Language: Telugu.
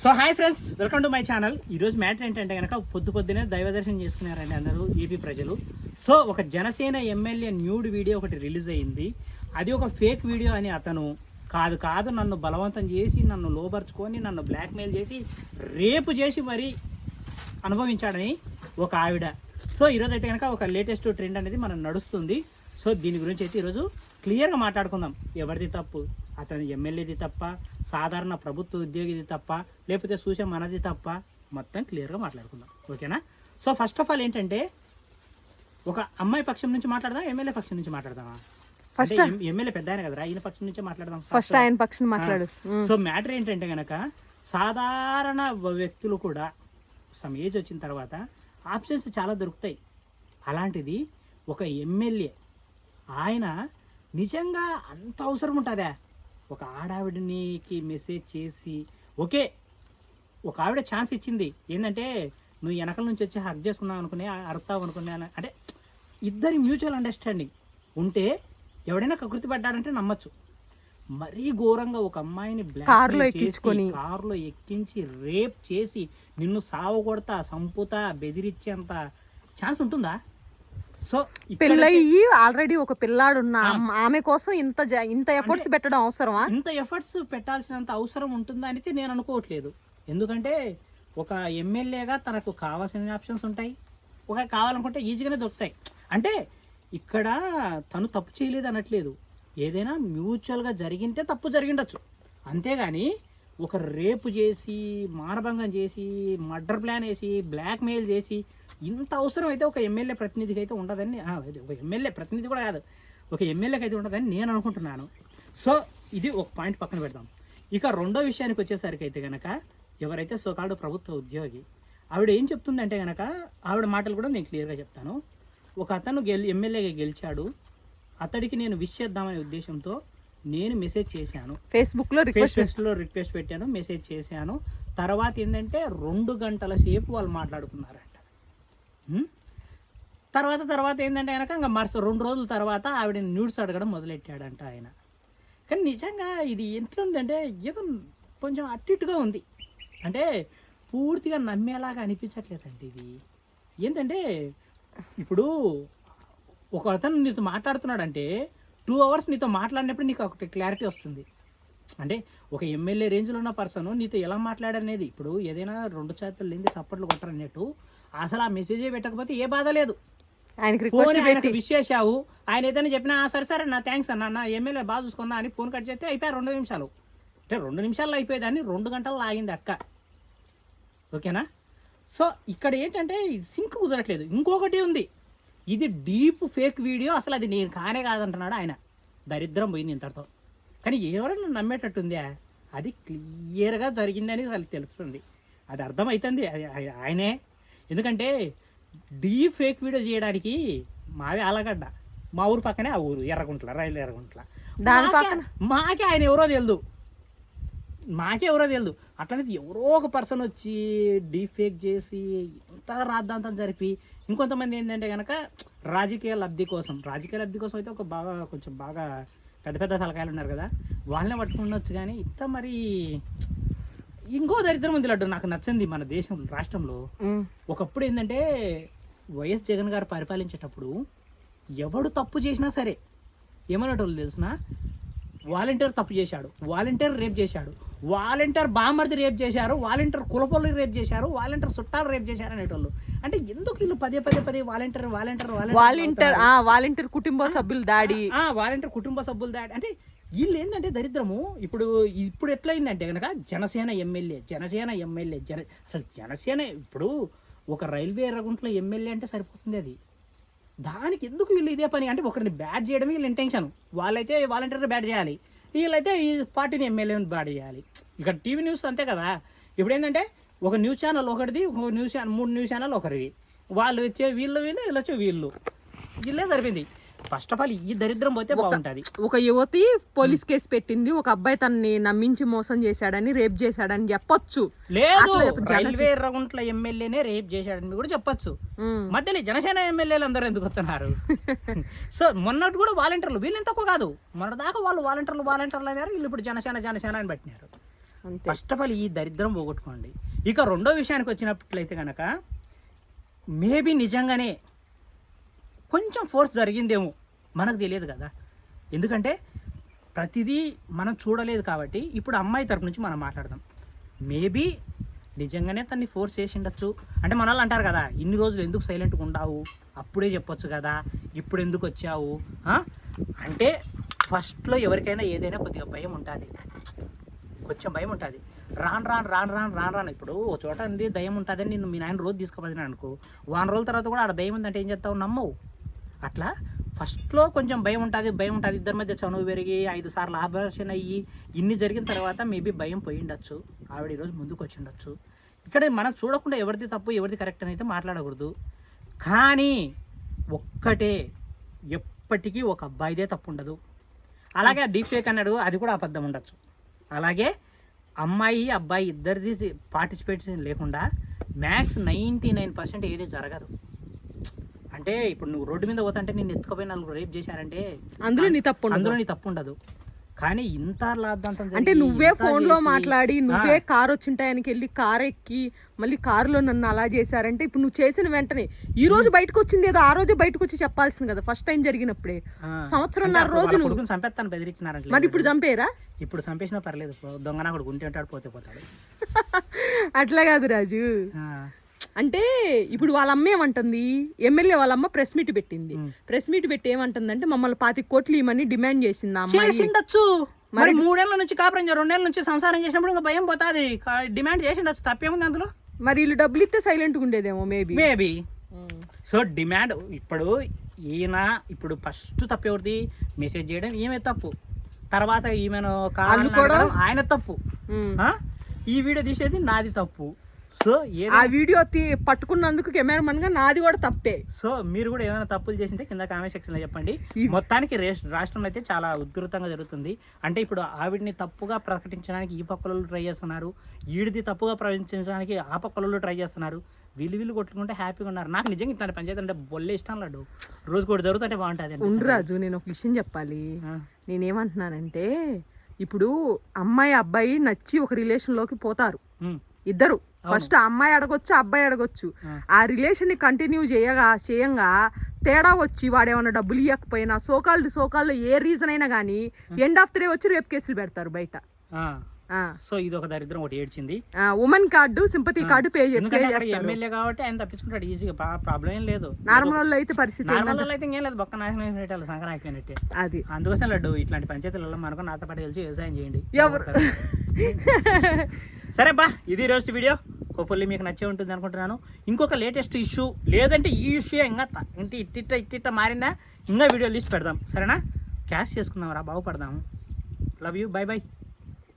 So hi friends, welcome to my channel. ఈరోజు మ్యాటర్ ఏంటంటే కనుక పొద్దునే దైవ దర్శనం చేసుకున్నారండి అందరూ ఏపీ ప్రజలు. సో ఒక జనసేన ఎమ్మెల్యే న్యూడ్ వీడియో ఒకటి రిలీజ్ అయ్యింది. అది ఒక ఫేక్ వీడియో అని అతను కాదు నన్ను బలవంతం చేసి, నన్ను లోబర్చుకొని, నన్ను బ్లాక్మెయిల్ చేసి, రేపు చేసి మరీ అనుభవించాడని ఒక ఆవిడ. సో ఈరోజు అయితే కనుక ఒక లేటెస్ట్ ట్రెండ్ అనేది మనం నడుస్తుంది. సో దీని గురించి అయితే ఈరోజు క్లియర్గా మాట్లాడుకుందాం. ఎవరిది తప్పు, అతని ఎమ్మెల్యేది తప్ప, సాధారణ ప్రభుత్వ ఉద్యోగిది తప్ప, లేకపోతే చూసే మనది తప్ప, మొత్తం క్లియర్గా మాట్లాడుకుందాం. ఓకేనా? సో ఫస్ట్ ఆఫ్ ఆల్ ఏంటంటే, ఒక అమ్మాయి పక్షం నుంచి మాట్లాడదాం, ఎమ్మెల్యే పక్షం నుంచి మాట్లాడదామా? ఫస్ట్ ఎమ్మెల్యే పెద్ద ఆయన కదరా, ఈయన పక్షం నుంచే మాట్లాడదాం. ఫస్ట్ ఆయన పక్షం మాట్లాడు. సో మ్యాటర్ ఏంటంటే కనుక, సాధారణ వ్యక్తులు కూడా సమ్ ఏజ్ వచ్చిన తర్వాత ఆప్షన్స్ చాలా దొరుకుతాయి. అలాంటిది ఒక ఎమ్మెల్యే, ఆయన నిజంగా అంత అవసరం ఉంటుందా? ఒక ఆడావిడనికి మెసేజ్ చేసి, ఓకే ఒక ఆవిడ ఛాన్స్ ఇచ్చింది, ఏంటంటే నువ్వు వెనకల నుంచి వచ్చి హక్ చేసుకున్నావు అనుకునే, అరుతావు అనుకునే, అంటే ఇద్దరి మ్యూచువల్ అండర్స్టాండింగ్ ఉంటే ఎవడైనా కకృతి పడ్డాడంటే నమ్మచ్చు. మరీ ఘోరంగా ఒక అమ్మాయిని కారులో ఎక్కించి రేప్ చేసి నిన్ను సావు కొడతా, సంపుతా, బెదిరించేంత ఛాన్స్ ఉంటుందా? సో పెళ్ళయ్యి ఆల్రెడీ ఒక పిల్లాడు ఉన్న ఆమె కోసం ఇంత ఎఫర్ట్స్ పెట్టడం అవసరమా? ఇంత ఎఫర్ట్స్ పెట్టాల్సినంత అవసరం ఉంటుందా అనేది నేను అనుకోవట్లేదు. ఎందుకంటే ఒక ఎమ్మెల్యేగా తనకు కావాల్సిన ఆప్షన్స్ ఉంటాయి, ఒక కావాలనుకుంటే ఈజీగానే దొరుకుతాయి. అంటే ఇక్కడ తను తప్పు చేయలేదు అనట్లేదు, ఏదైనా మ్యూచువల్గా జరిగింటే తప్పు జరిగిండొచ్చు. అంతేగాని ఒక రేపు చేసి, మానభంగం చేసి, మర్డర్ ప్లాన్ వేసి, బ్లాక్మెయిల్ చేసి, ఇంత అవసరం అయితే ఒక ఎమ్మెల్యే ప్రతినిధికి అయితే ఉండదని, ఒక ఎమ్మెల్యే ప్రతినిధి కూడా కాదు, ఒక ఎమ్మెల్యేకి అయితే ఉండదని నేను అనుకుంటున్నాను. సో ఇది ఒక పాయింట్ పక్కన పెడదాం. ఇక రెండో విషయానికి వచ్చేసరికి అయితే కనుక, ఎవరైతే సోకాల్డ్ ప్రభుత్వ ఉద్యోగి, ఆవిడ ఏం చెప్తుందంటే కనుక, ఆవిడ మాటలు కూడా నేను క్లియర్గా చెప్తాను. ఒక అతను ఎమ్మెల్యేగా గెలిచాడు, అతడికి నేను విష్ చేద్దామనే ఉద్దేశంతో నేను మెసేజ్ చేశాను, ఫేస్బుక్లో రిక్వెస్ట్ పెట్టాను, మెసేజ్ చేశాను. తర్వాత ఏంటంటే 2 గంటల సేపు వాళ్ళు మాట్లాడుకున్నారంట. తర్వాత ఏంటంటే కనుక ఇంకా 2 రోజుల తర్వాత ఆవిడ న్యూడ్స్ అడగడం మొదలెట్టాడంట ఆయన. కానీ నిజంగా ఇది ఎట్లుందంటే ఏదో కొంచెం అట్టిట్టుగా ఉంది, అంటే పూర్తిగా నమ్మేలాగా అనిపించట్లేదండి. ఇది ఏంటంటే, ఇప్పుడు ఒక అతను నీతో మాట్లాడుతున్నాడంటే 2 hours నీతో మాట్లాడినప్పుడు నీకు ఒకటి క్లారిటీ వస్తుంది. అంటే ఒక ఎమ్మెల్యే రేంజ్లో ఉన్న పర్సన్ నీతో ఎలా మాట్లాడనేది, ఇప్పుడు ఏదైనా 2 చేతులు లేని సపోర్ట్లు కొట్టరన్నట్టు అసలు ఆ మెసేజే పెట్టకపోతే ఏ బాధ లేదు. ఆయనకు విష్ చేశావు, ఆయన ఏదైనా చెప్పినా సరే నా థ్యాంక్స్ అన్న, నా ఎమ్మెల్యే బాగా చూసుకున్నా అని ఫోన్ కట్ చేస్తే అయిపోయా 2 నిమిషాలు. అంటే 2 నిమిషాల్లో అయిపోయేదాన్ని 2 గంటల్లో ఆగింది అక్క. ఓకేనా? సో ఇక్కడ ఏంటంటే సింక్ కుదరట్లేదు. ఇంకొకటి ఉంది, ఇది డీప్ ఫేక్ వీడియో, అసలు అది నేను కాదంటున్నాడు ఆయన. దరిద్రం పోయింది ఇంతటితో. కానీ ఎవరైనా నమ్మేటట్టుందా? అది క్లియర్గా జరిగిందని వాళ్ళకి తెలుస్తుంది, అది అర్థమవుతుంది ఆయనే. ఎందుకంటే డీప్ ఫేక్ వీడియో చేయడానికి మాది ఆలగడ్డ, మా ఊరు పక్కనే ఆ ఊరు ఎర్రగుంట్ల, రైలు ఎర్రగుంట్ల. మాకే ఆయన ఎవరో తెలియదు. అట్లనేది ఎవరో ఒక పర్సన్ వచ్చి డీప్ ఫేక్ చేసి ఇంత రాద్ధాంతం జరిపి, ఇంకొంతమంది ఏంటంటే కనుక రాజకీయ లబ్ధి కోసం అయితే ఒక కొంచెం బాగా పెద్ద తలకాయలు ఉన్నారు కదా, వాళ్ళనే పట్టుకుండొచ్చు. కానీ ఇంత మరి ఇంకో దరిద్రం ఉంది లడ్డు, నాకు నచ్చింది మన రాష్ట్రంలో. ఒకప్పుడు ఏంటంటే వైఎస్ జగన్ గారు పరిపాలించేటప్పుడు ఎవడు తప్పు చేసినా సరే ఏమనేటోళ్ళు తెలిసిన, వాలంటీర్ తప్పు చేశాడు, వాలంటీర్ రేప్ చేశాడు, వాలంటీర్ బామర్ది రేప్ చేశారు, వాలంటీర్ కులపొల్లి రేప్ చేశారు, వాలంటీర్ చుట్టాలు రేప్ చేశారు అనేటోళ్ళు. అంటే ఎందుకు వీళ్ళు పదే వాలంటీర్ కుటుంబ సభ్యులు దాడి అంటే వీళ్ళు ఏంటంటే దరిద్రము. ఇప్పుడు ఎట్లయిందంటే కనుక జనసేన ఎమ్మెల్యే అసలు జనసేన ఇప్పుడు ఒక రైల్వే ఎర్రగుంట్లో ఎమ్మెల్యే అంటే సరిపోతుంది. అది దానికి ఎందుకు వీళ్ళు ఇదే పని, అంటే ఒకరిని బ్యాడ్ చేయడమే వీళ్ళ ఇంటెన్షన్. వాళ్ళైతే వాలంటీర్ని బ్యాడ్ చేయాలి, వీళ్ళైతే ఈ పార్టీని ఎమ్మెల్యేని బ్యాడ్ చేయాలి. ఇక్కడ టీవీ న్యూస్ అంతే కదా. ఇప్పుడు ఏంటంటే ఒక న్యూస్ ఛానల్ ఒకటిది, 3 న్యూస్ ఛానల్ ఒకరివి, వాళ్ళు వచ్చే వీళ్ళు వీళ్ళు వచ్చే వీళ్ళే సరిపోయింది. ఫస్ట్ ఆఫ్ ఆల్ ఈ దరిద్రం పోతే బాగుంటుంది. ఒక యువతి పోలీస్ కేసు పెట్టింది, ఒక అబ్బాయి తనని నమ్మించి మోసం చేశాడని, రేప్ చేశాడని చెప్పొచ్చు. లేదు, రైల్వే ఎర్రగుంట్ల ఎమ్మెల్యేనే రేప్ చేశాడని కూడా చెప్పొచ్చు. మధ్యలో జనసేన ఎమ్మెల్యేలు అందరూ ఎందుకు వస్తున్నారు? సో మొన్నటి కూడా వాలంటీర్లు, వీళ్ళని తక్కువ కాదు, మొన్న దాకా వాళ్ళు వాలంటీర్లు అన్నారు, వీళ్ళు ఇప్పుడు జనసేన అని పెట్టినారు. అంతే. ఫస్ట్ ఆఫ్ ఆల్ ఈ దరిద్రం పోగొట్టుకోండి. ఇక రెండో విషయానికి వచ్చినట్లయితే కనుక మేబీ నిజంగానే కొంచెం ఫోర్స్ జరిగిందేమో, మనకు తెలియదు కదా. ఎందుకంటే ప్రతిదీ మనం చూడలేదు కాబట్టి ఇప్పుడు అమ్మాయి తరపు నుంచి మనం మాట్లాడదాం. మేబీ నిజంగానే తన్ని ఫోర్స్ చేసి ఉండొచ్చు. అంటే మన వాళ్ళు అంటారు కదా, ఇన్ని రోజులు ఎందుకు సైలెంట్గా ఉండావు, అప్పుడే చెప్పొచ్చు కదా, ఇప్పుడు ఎందుకు వచ్చావు అంటే ఫస్ట్లో ఎవరికైనా ఏదైనా కొద్దిగా భయం ఉంటుంది, కొంచెం భయం ఉంటుంది. రాను ఇప్పుడు ఒక చోట ఉంది దయ్యం ఉంటుంది అని నిన్ను మీ నాయన రోజు తీసుకోపోయినా అనుకో, వారం రోజుల తర్వాత కూడా ఆడ దయ్యం ఉందంటే ఏం చేస్తావు, నమ్మవు. అట్లా ఫస్ట్లో కొంచెం భయం ఉంటుంది. ఇద్దరి మధ్య చనువు పెరిగి 5 సార్లు ఆపరేషన్ అయ్యి ఇన్ని జరిగిన తర్వాత మేబీ భయం పోయి ఉండొచ్చు. ఆవిడ ఈరోజు ముందుకు వచ్చి ఉండొచ్చు. ఇక్కడ మనం చూడకుండా ఎవరిది తప్పు ఎవరిది కరెక్ట్ అని అయితే మాట్లాడకూడదు. కానీ ఒక్కటే, ఎప్పటికీ ఒక అబ్బాయిదే తప్పు ఉండదు. అలాగే డీప్ ఫేక్ అన్నాడు, అది కూడా అబద్ధం ఉండొచ్చు. అలాగే అమ్మాయి అబ్బాయి ఇద్దరిది పార్టిసిపేషన్ లేకుండా మ్యాక్స్ 99% ఏది జరగదు. అంటే ఇప్పుడు నువ్వు రోడ్డు మీద పోతుంటే నిన్ను ఎత్తుకుపోయి నలుగురు రేప్ చేశారంటే అందులో నీ తప్పు ఉండదు. కానీ ఇంత లాద్దాంతం అంటే నువ్వే ఫోన్ లో మాట్లాడి నువ్వే కారు వచ్చింటాయనికి వెళ్ళి కారు ఎక్కి మళ్ళీ కారులో నన్ను అలా చేశారంటే ఇప్పుడు నువ్వు చేసిన వెంటనే ఈ రోజు బయటకు వచ్చింది ఏదో ఆ రోజే బయటకు వచ్చి చెప్పాల్సింది కదా. ఫస్ట్ టైం జరిగినప్పుడే 1.5 సంవత్సరం కొడుకుని చంపేస్తాను బెదిరించినారంటే. మరి ఇప్పుడు చంపేరా? ఇప్పుడు చంపేసినా పర్లేదు, దొంగనా కూడా గుంటే ఉంటాడు, పోతే పోతాడు. అట్లా కాదు రాజు. అంటే ఇప్పుడు వాళ్ళ అమ్మ ఏమంటుంది, ఎమ్మెల్యే వాళ్ళ అమ్మ ప్రెస్ మీట్ పెట్టింది. ప్రెస్ మీట్ పెట్టి ఏమంటుందంటే మమ్మల్ని 25 కోట్లు ఇవ్వమని డిమాండ్ చేసింది. అమ్మాయి మరి 3 ఏళ్ళ నుంచి కాపురం 2 ఏళ్ళ నుంచి సంసారం చేసినప్పుడు ఇంకా భయం పోతుంది. డిమాండ్ చేసిండొచ్చు, తప్పేముంది అందులో. మరి వీళ్ళు డబ్బులు ఇస్తే సైలెంట్గా ఉండేదేమో మేబీ. సో డిమాండ్ ఇప్పుడు ఈయన ఇప్పుడు ఫస్ట్ తప్పు ఎవరిది, మెసేజ్ చేయడం ఈమె తప్పు, తర్వాత ఈమెను కావాలనుకోవడం ఆయన తప్పు, ఈ వీడియో తీసేది నాది తప్పు. సో ఆ వీడియో పట్టుకున్నందుకు కెమెరామన్ గా నాది కూడా తప్పే. సో మీరు కూడా ఏమైనా తప్పులు చేసింటే కింద కామెంట్ సెక్షన్ లో చెప్పండి. మొత్తానికి రాష్ట్రంలో అయితే చాలా ఉధృతంగా జరుగుతుంది. అంటే ఇప్పుడు ఆవిడ్ని తప్పుగా ప్రకటించడానికి ఈ పక్కల ట్రై చేస్తున్నారు, ఈడిది తప్పుగా ప్రకటించడానికి ఆ పక్కల ట్రై చేస్తున్నారు. వీళ్ళు కొట్టుకుంటే హ్యాపీగా ఉన్నారు. నాకు నిజంగా ఇట్లాంటి పంచాయతీ అంటే బొల్లే ఇష్టం లడ్డు. రోజు కూడా జరుగుతుంటే బాగుంటుంది. ఉండరాజు, నేను ఒక విషయం చెప్పాలి. నేనేమంటున్నానంటే ఇప్పుడు అమ్మాయి అబ్బాయి నచ్చి ఒక రిలేషన్ లోకి పోతారు ఇద్దరు. ఫస్ట్ అమ్మాయి అడగొచ్చు అబ్బాయి అడగొచ్చు. ఆ రిలేషన్ ని కంటిన్యూ చేయంగా తేడా వచ్చి వాడేమన్నా డబ్బులు ఇవ్వకపోయినా సోకాళ్ళు ఏ రీజన్ అయినా కానీ ఎండ్ ఆఫ్ ద డే వచ్చి రేప్ కేసులు పెడతారు బయట. సో ఇది ఒక దరిద్రం ఒకటి ఏడ్చింది. Women card sympathy card pay MLA కాబట్టి ఆయన తప్పించుకుంటాడు ఈజీగా, ప్రాబ్లం ఏం లేదు. నార్మల్ వాళ్ళు అయితే పరిస్థితి అయితే ఏం లేదు, బొక్క నాశనం సంక్రాంతి. అది అందుకోసం లడ్డు ఇట్లాంటి పంచాయతీలలో మనకు నాతో పాటు కలిసి వ్యవసాయం చేయండి. ఎవరు సరే బా, ఇది రోజు వీడియో. హోప్ఫుల్లీ మీకు నచ్చే ఉంటుంది అనుకుంటున్నాను. ఇంకొక లేటెస్ట్ ఇష్యూ లేదంటే ఈ ఇష్యూ ఇంకా ఇట్టిట్ట మారిందా ఇంకా వీడియో లిస్ట్ పెడదాం. సరేనా? క్యాష్ చేసుకుందాం రా, బాగుపడదాము. Love you, bye by.